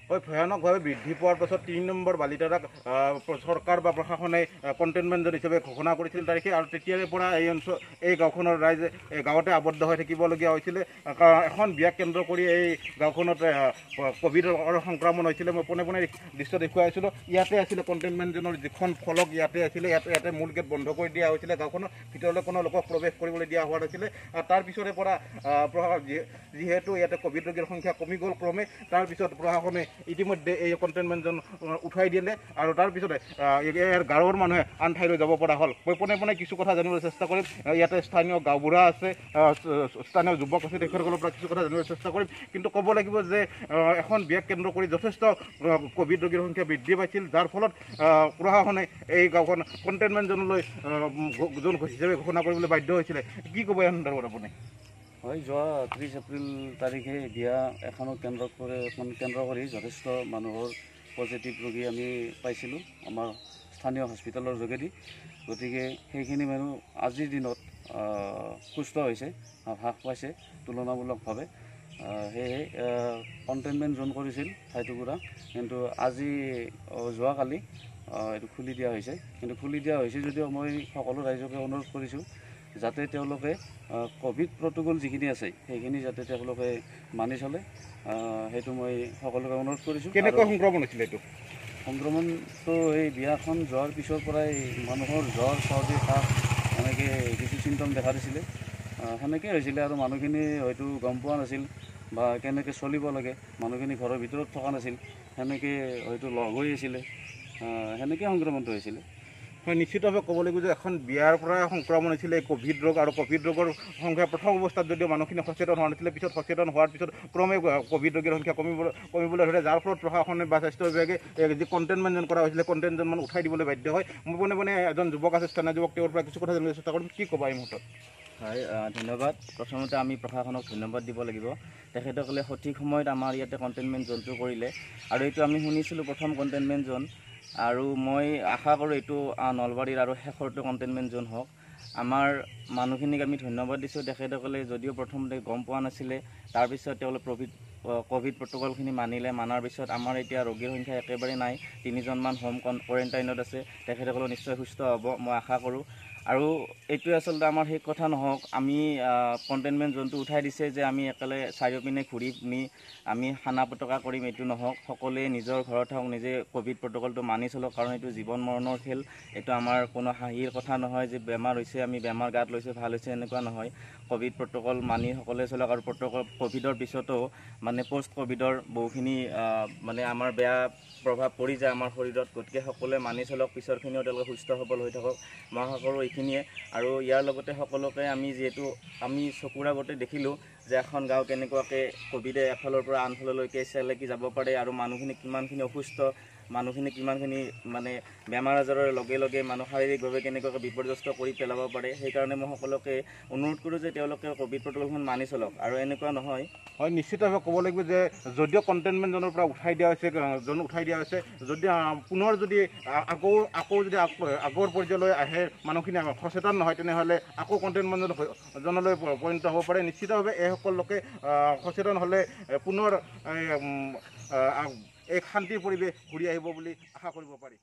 হয়, ভয়ানকভাৱে বৃদ্ধি পোৱাৰ পাছত ৩ নম্বৰ বালিতাৰাক চৰকাৰ বা প্ৰশাসনে কণ্টেইনমেণ্ট জ'ন হিচাপে ঘোষণা কৰিছিল তাৰিখে, আৰু তেতিয়াৰে পৰা এই গাঁওখনৰ ৰাইজে গাঁৱতে আবদ্ধ হৈ থাকিবলগীয়া হৈছিলে। এখন বিয়াক কেন্দ্ৰ কৰি এই গাঁওখনত ক'ভিডৰ সংক্ৰমণ হৈছিলে। মই পোনে পোনে দৃশ্য দেখুৱাইছিলোঁ। ইয়াতে আছিলে কণ্টেইনমেণ্ট জ'নৰ যিখন ফলক ইয়াতে আছিলে, ইয়াতে মূল গেট বন্ধ কৰি দিয়া হৈছিলে। গাঁওখনৰ ভিতৰলৈ কোনো লোকক প্ৰৱেশ কৰিবলৈ দিয়া হোৱা নাছিলে। তাৰ পিছৰে পৰা যিহেতু ইয়াতে ক'ভিড ৰোগীৰ সংখ্যা কমি গ'ল ক্ৰমে, তাৰপিছত প্ৰশাসনে ইতিমধ্যে এই কণ্টেইনমেণ্ট জ'ন উঠাই দিলে, আৰু তাৰপিছতে ইয়াৰ গাঁৱৰ মানুহে আন ঠাইলৈ যাব পৰা হ'ল। মই পোনে পোনে কিছু কথা জানিবলৈ চেষ্টা কৰিম। ইয়াতে স্থানীয় গাঁওবুঢ়া আছে, স্থানীয় যুৱক আছে, তেখেতসকলৰ পৰা কিছু কথা জানিবলৈ চেষ্টা কৰিম। কিন্তু ক'ব লাগিব যে এখন বিয়াক কেন্দ্ৰ কৰি যথেষ্ট ক'ভিড ৰোগীৰ সংখ্যা বৃদ্ধি পাইছিল, যাৰ ফলত প্ৰশাসনে এই গাঁওখন কণ্টেইনমেণ্ট জ'নলৈ জ'ন হিচাপে ঘোষণা কৰিবলৈ বাধ্য হৈছিলে। কি ক'ব এই সন্দৰ্ভত আপুনি? হয়, যোৱা 30 এপ্ৰিল তাৰিখে বিয়া এখন কেন্দ্ৰ কৰি যথেষ্ট মানুহৰ পজিটিভ ৰোগী আমি পাইছিলোঁ আমাৰ স্থানীয় হস্পিটেলৰ যোগেদি। গতিকে সেইখিনি মানুহ আজিৰ দিনত সুস্থ হৈছে, হ্ৰাস পাইছে তুলনামূলকভাৱে। সেয়েহে কণ্টেইনমেণ্ট জ'ন কৰিছিল ঠাইটুকুৰা, কিন্তু আজি যোৱাকালি এইটো খুলি দিয়া হৈছে। কিন্তু খুলি দিয়া হৈছে যদিও মই সকলো ৰাইজকে অনুৰোধ কৰিছোঁ যাতে তেওঁলোকে ক'ভিড প্ৰট'কল যিখিনি আছে সেইখিনি যাতে তেওঁলোকে মানি চলে, সেইটো মই সকলোকে অনুৰোধ কৰিছোঁ। কেনেকুৱা সংক্ৰমণ হৈছিলে এইটো? সংক্ৰমণটো এই বিয়াখন যোৱাৰ পিছৰ পৰাই মানুহৰ জ্বৰ, চৰ্দি, কাহ এনেকৈ কিছু চিমটম দেখা দিছিলে। সেনেকৈ হৈছিলে, আৰু মানুহখিনি হয়তো গম পোৱা নাছিল বা কেনেকৈ চলিব লাগে। মানুহখিনি ঘৰৰ ভিতৰত থকা নাছিল, সেনেকৈ হয়তো লগ হৈ আছিলে, সেনেকৈ সংক্ৰমণটো হৈছিলে। হয়, নিশ্চিতভাৱে ক'ব লাগিব যে এখন বিয়াৰ পৰা সংক্ৰমণ হৈছিলে এই ক'ভিড ৰোগ, আৰু ক'ভিড ৰোগৰ সংখ্যা প্ৰথম অৱস্থাত যদিও মানুহখিনি সচেতন হোৱা নাছিলে, পিছত সচেতন হোৱাৰ পিছত ক্ৰমে ক'ভিড ৰোগীৰ সংখ্যা কমিবলৈ ধৰে, যাৰ ফলত প্ৰশাসনে বা স্বাস্থ্য বিভাগে যি কণ্টেইনমেণ্ট জ'ন কৰা হৈছিলে কণ্টেইনমেণ্ট জ'ন উঠাই দিবলৈ বাধ্য হয়। মই পোনে পোনে এজন যুৱক আছে, স্থানীয় যুৱক, তেওঁৰ পৰা কিছু কথা জানিবলৈ চেষ্টা কৰিম। কি ক'বা এই মুহূৰ্তত? হয়, ধন্যবাদ। প্ৰথমতে আমি প্ৰশাসনক ধন্যবাদ দিব লাগিব। তেখেতসকলে সঠিক সময়ত আমাৰ ইয়াতে কণ্টেইনমেণ্ট জ'নটো কৰিলে, আৰু এইটো আমি শুনিছিলোঁ প্ৰথম কণ্টেইনমেণ্ট জ'ন, আৰু মই আশা কৰোঁ এইটো নলবাৰীৰ আৰু শেষৰটো কণ্টেইনমেণ্ট জ'ন হওক। আমাৰ মানুহখিনিক আমি ধন্যবাদ দিছোঁ। তেখেতসকলে যদিও প্ৰথমতে গম পোৱা নাছিলে, তাৰপিছত তেওঁলোকে ক'ভিড প্ৰট'কলখিনি মানিলে। মানাৰ পিছত আমাৰ এতিয়া ৰোগীৰ সংখ্যা একেবাৰে নাই। 3জনমান হোম কোৱাৰেণ্টাইনত আছে। তেখেতসকলে নিশ্চয় সুস্থ হ'ব, মই আশা কৰোঁ। আৰু এইটোৱে আচলতে আমাৰ সেই কথা নহওক, আমি কণ্টেইনমেণ্ট জ'নটো উঠাই দিছে যে আমি একেলগে চাৰিওপিনে ঘূৰি নি আমি খানা পতকা কৰিম, এইটো নহওক। সকলোৱে নিজৰ ঘৰত হওক, নিজে ক'ভিড প্ৰট'কলটো মানি চলক, কাৰণ এইটো জীৱন মৰণৰ খেল। এইটো আমাৰ কোনো হাঁহিৰ কথা নহয় যে বেমাৰ হৈছে, আমি বেমাৰ গাত লৈছে, ভাল হৈছে, এনেকুৱা নহয়। ক'ভিড প্ৰট'কল মানি সকলোৱে চলক, আৰু ক'ভিডৰ পিছতো মানে পষ্ট ক'ভিডৰ বহুখিনি মানে আমাৰ বেয়া প্ৰভাৱ পৰি যায় আমাৰ শৰীৰত। গতিকে সকলোৱে মানি চলক, পিছৰখিনিও তেওঁলোকে সুস্থ সবল হৈ থাকক, মই আশা কৰোঁ এইখিনিয়ে। আৰু ইয়াৰ লগতে সকলোকে যিহেতু আমি চকুৰ আগতে দেখিলোঁ যে এখন গাঁও কেনেকুৱাকৈ ক'ভিডে এফালৰ পৰা আনফাললৈকে চেলেকি যাব পাৰে, আৰু মানুহখিনি কিমানখিনি অসুস্থ, মানুহখিনি কিমানখিনি মানে বেমাৰ আজাৰৰ লগে লগে মানুহ শাৰীৰিকভাৱে কেনেকুৱাকৈ বিপৰ্যস্ত কৰি পেলাব পাৰে। সেইকাৰণে মই সকলোকে অনুৰোধ কৰোঁ যে তেওঁলোকে ক'ভিড প্ৰট'কলখন মানি চলক, আৰু এনেকুৱা নহয়। হয়, নিশ্চিতভাৱে ক'ব লাগিব যে যদিও কণ্টেইনমেণ্ট জ'নৰ পৰা উঠাই দিয়া হৈছে, যদি পুনৰ যদি আকৌ যদি আগৰ পৰ্যায়লৈ আহে, মানুহখিনি সচেতন নহয়, তেনেহ'লে আকৌ কণ্টেইনমেণ্ট জ'নলৈ পৰিণত হ'ব পাৰে। নিশ্চিতভাৱে এইসকল লোকে সচেতন হ'লে পুনৰ এক শান্তিৰ পৰিৱেশ ঘূৰি আহিব বুলি আশা কৰিব পাৰি।